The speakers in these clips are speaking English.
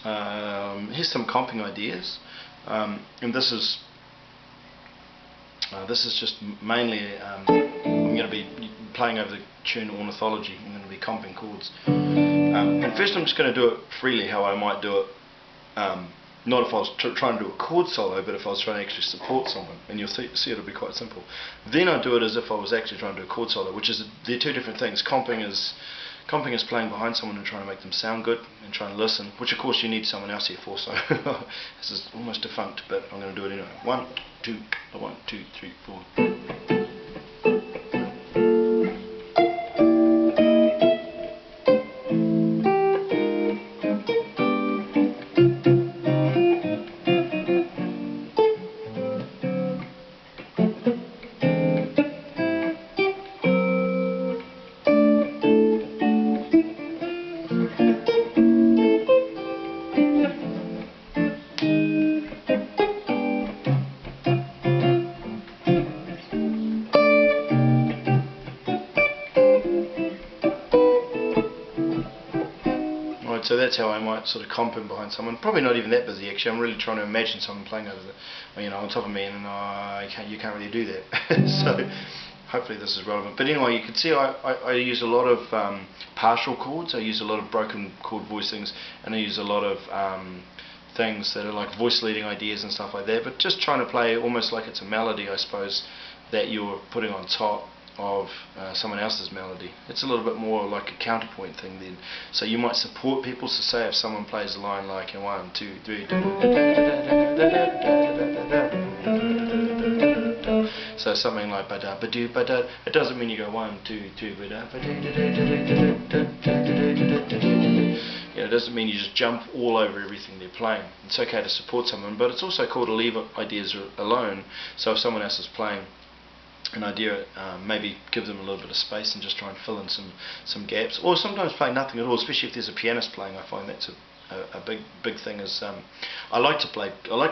Here's some comping ideas, and this is just mainly I'm going to be playing over the tune Ornithology. I'm going to be comping chords. And first I'm just going to do it freely, how I might do it. Not if I was trying to do a chord solo, but if I was trying to actually support someone, and you'll see it'll be quite simple. Then I do it as if I was actually trying to do a chord solo, which is, they're two different things. Comping is playing behind someone and trying to make them sound good and trying to listen, which of course you need someone else here for, so this is almost defunct, but I'm going to do it anyway. 1, 2, 1, 2, 3, 4. So that's how I might sort of comp in behind someone. Probably not even that busy actually. I'm really trying to imagine someone playing over on top of me, and you can't really do that. So hopefully this is relevant. But anyway, you can see I use a lot of partial chords. I use a lot of broken chord voicings, and I use a lot of things that are like voice leading ideas and stuff like that. But just trying to play almost like it's a melody, I suppose, that you're putting on top of someone else's melody. It's a little bit more like a counterpoint thing then. So you might support people. So say if someone plays a line like 1, 2, 3, so something like ba-da ba-doo ba-da, it doesn't mean you go 1, 2, 3, ba-da it doesn't mean you just jump all over everything they're playing. It's okay to support someone, but it's also cool to leave ideas alone. So if someone else is playing an idea, maybe give them a little bit of space and just try and fill in some gaps, or sometimes play nothing at all, especially if there's a pianist playing. I find that's a big thing. Is I like to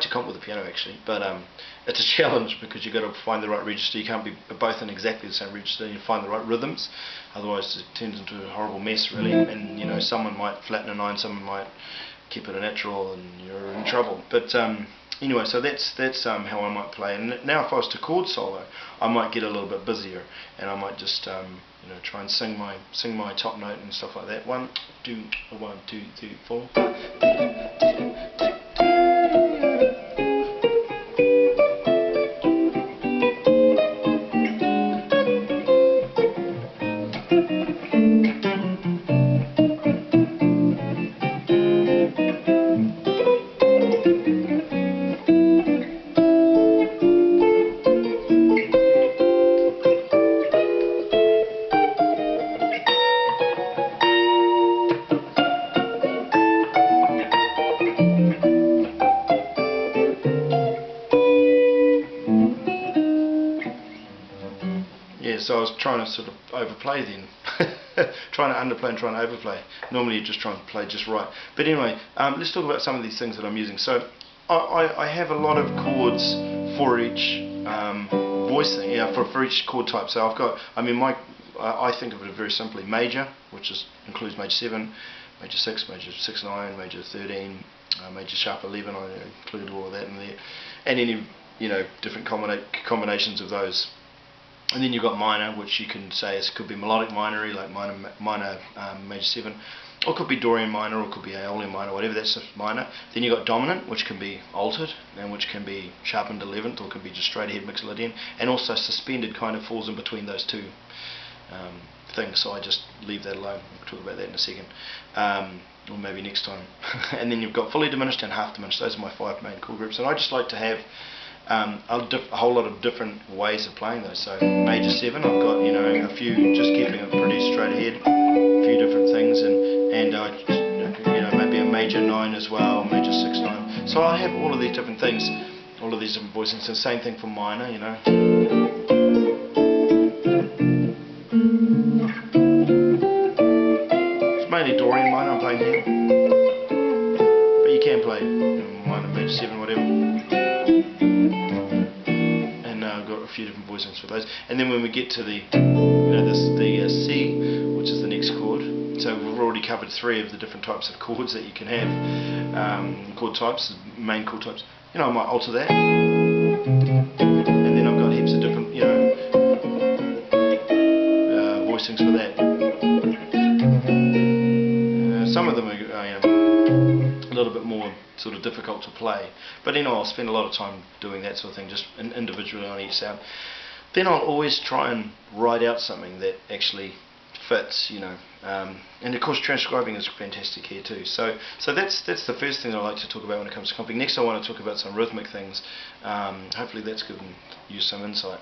comp with the piano actually, but it's a challenge because you've got to find the right register. You can't be both in exactly the same register. You find the right rhythms, otherwise it turns into a horrible mess really. And someone might flatten a 9, someone might keep it a natural, and you're in trouble. But anyway, so that's how I might play. And now if I was to chord solo, I might get a little bit busier, and I might just try and sing my top note and stuff like that. 1, 2, 1, 2, 3, 4. So I was trying to sort of overplay then, trying to underplay and trying to overplay. Normally you just try and play just right. But anyway, let's talk about some of these things that I'm using. So I have a lot of chords for each voicing, for each chord type. So I've got, I think of it very simply: major, which includes major 7, major 6, major 6, 9, major 13, major sharp 11. I include all of that in there, and any different combinations of those. And then you've got minor, which you can say could be melodic minor, like minor major 7, or it could be Dorian minor, or it could be Aeolian minor, whatever. That's just minor. Then you've got dominant, which can be altered, and which can be sharpened 11th, or it can be just straight ahead Mixolydian. And also suspended kind of falls in between those two things. So I just leave that alone. We'll talk about that in a second, or maybe next time. And then you've got fully diminished and half diminished. Those are my 5 main chord groups, and I just like to have a whole lot of different ways of playing those. So major 7, I've got a few, just keeping it pretty straight ahead, a few different things, and maybe a major 9 as well, major 6, 9. So I have all of these different things, all of these different voicings. The same thing for minor, It's mainly Dorian minor I'm playing here, but you can play minor, major 7, whatever. A few different voicings for those, and then when we get to the C, which is the next chord, So we've already covered 3 of the different types of chords that you can have, chord types, main chord types. You know, I might alter that, and then I've got heaps of different, you know, voicings for that. Some of them are a little bit more sort of difficult to play, but you know, I'll spend a lot of time doing that sort of thing, just individually on each sound. Then I'll always try and write out something that actually fits, you know, and of course transcribing is fantastic here too. So that's the first thing that I like to talk about when it comes to comping. Next I want to talk about some rhythmic things. Hopefully that's given you some insight.